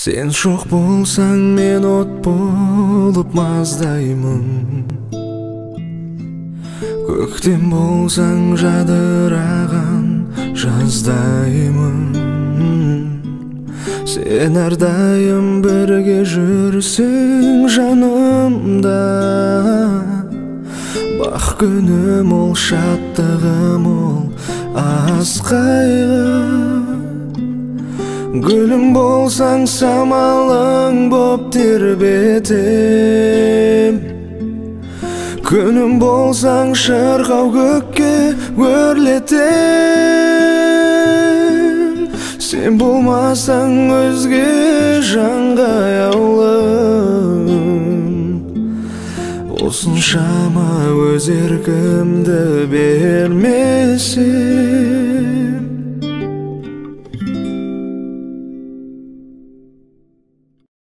Sen çok bolsaң, men от болып маздаймын. Көктем болсаң, жадыраған жаздаймын. Sen әрдайым бірге жүрсең жанымда. Бақ күнім ол, шаттығым ол, аз қайғы. Gülüm bolsaң, самалың боп тербетем. Күнім болсаң, шырқау көкке өрлетем. Сен болмасаң, өзге жанға аяулым. Осыншама өз еркімді бермесең.